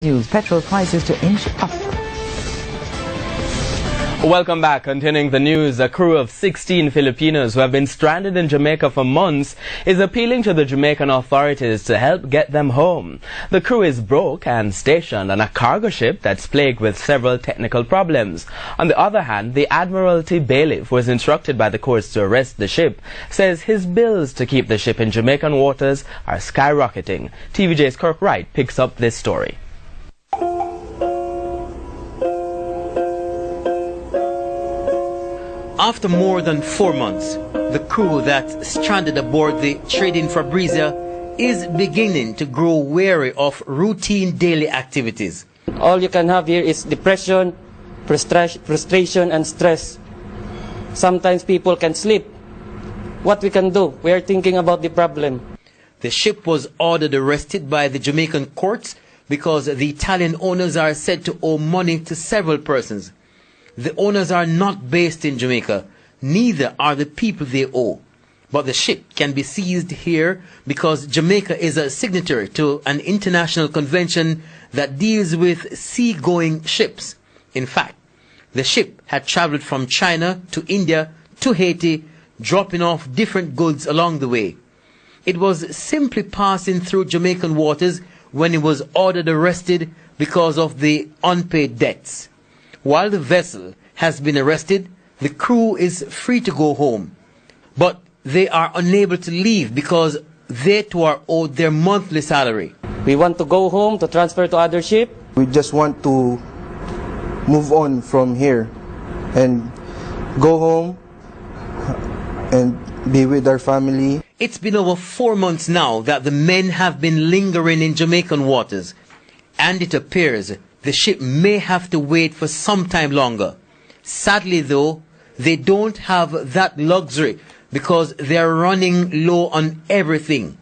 News, petrol prices to inch up. Welcome back. Continuing the news, a crew of 16 Filipinos who have been stranded in Jamaica for months is appealing to the Jamaican authorities to help get them home. The crew is broke and stationed on a cargo ship that's plagued with several technical problems. On the other hand, the Admiralty bailiff, who was instructed by the courts to arrest the ship, says his bills to keep the ship in Jamaican waters are skyrocketing. TVJ's Kirk Wright picks up this story. After more than 4 months, the crew that's stranded aboard the Trading Fabrizia is beginning to grow weary of routine daily activities. All you can have here is depression, frustration and stress. Sometimes people can sleep. What we can do? We are thinking about the problem. The ship was ordered arrested by the Jamaican courts because the Italian owners are said to owe money to several persons. The owners are not based in Jamaica, neither are the people they owe. But the ship can be seized here because Jamaica is a signatory to an international convention that deals with seagoing ships. In fact, the ship had traveled from China to India to Haiti, dropping off different goods along the way. It was simply passing through Jamaican waters when it was ordered arrested because of the unpaid debts. While the vessel has been arrested, the crew is free to go home. But they are unable to leave because they too are owed their monthly salary. We want to go home to transfer to other ship. We just want to move on from here and go home and be with our family. It's been over 4 months now that the men have been lingering in Jamaican waters, and it appears the ship may have to wait for some time longer. Sadly though, they don't have that luxury because they are running low on everything.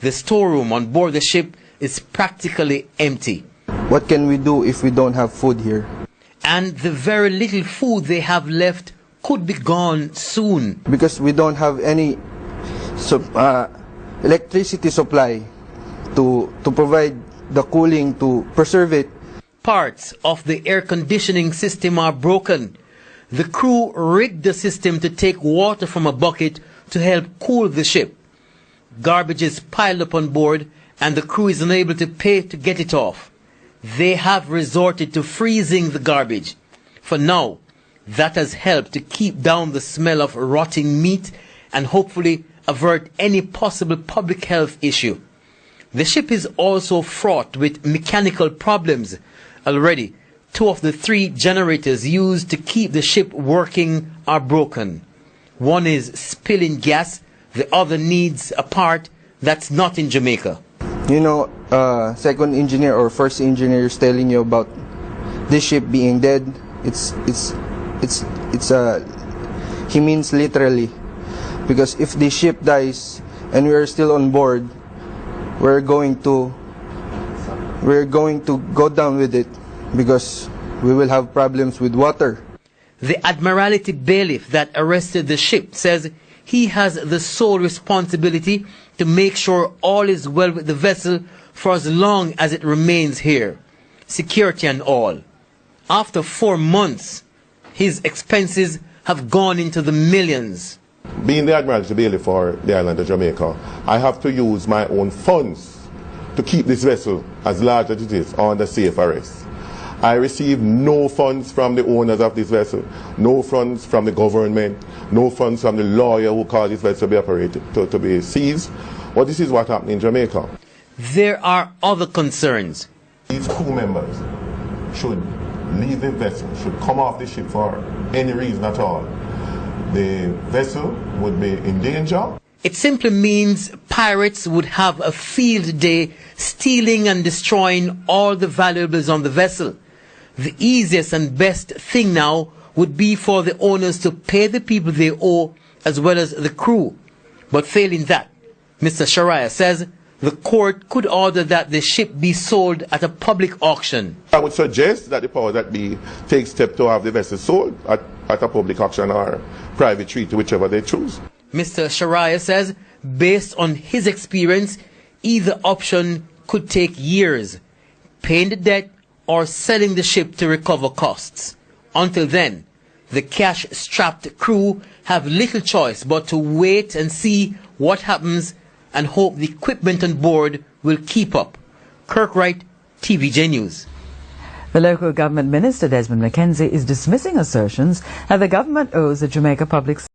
The storeroom on board the ship is practically empty. What can we do if we don't have food here? And the very little food they have left could be gone soon. Because we don't have any electricity supply to provide the cooling to preserve it. Parts of the air conditioning system are broken. The crew rigged the system to take water from a bucket to help cool the ship. Garbage is piled up on board and the crew is unable to pay to get it off. They have resorted to freezing the garbage. For now, that has helped to keep down the smell of rotting meat and hopefully avert any possible public health issue. The ship is also fraught with mechanical problems. Already, 2 of the 3 generators used to keep the ship working are broken. One is spilling gas, the other needs a part that's not in Jamaica. You know, second engineer or first engineer is telling you about this ship being dead. He means literally. Because if the ship dies and we are still on board, we're going to go down with it because we will have problems with water. The Admiralty bailiff that arrested the ship says he has the sole responsibility to make sure all is well with the vessel for as long as it remains here, security and all. After 4 months, his expenses have gone into the millions. Being the Admiralty bailiff for the island of Jamaica, I have to use my own funds to keep this vessel as large as it is under safe arrest. I receive no funds from the owners of this vessel, no funds from the government, no funds from the lawyer who caused this vessel to be operated, to be seized. Well, this is what happened in Jamaica. There are other concerns. These crew members should leave the vessel, should come off the ship for any reason at all. The vessel would be in danger. It simply means pirates would have a field day stealing and destroying all the valuables on the vessel. The easiest and best thing now would be for the owners to pay the people they owe as well as the crew. But failing that, Mr. Sharia says the court could order that the ship be sold at a public auction. I would suggest that the powers that be take steps to have the vessel sold at a public auction or private treaty, whichever they choose. Mr. Sharia says, based on his experience, either option could take years. paying the debt or selling the ship to recover costs. Until then, the cash-strapped crew have little choice but to wait and see what happens and hope the equipment on board will keep up. Kirk Wright, TVJ News. The local government minister, Desmond McKenzie, is dismissing assertions that the government owes the Jamaica Public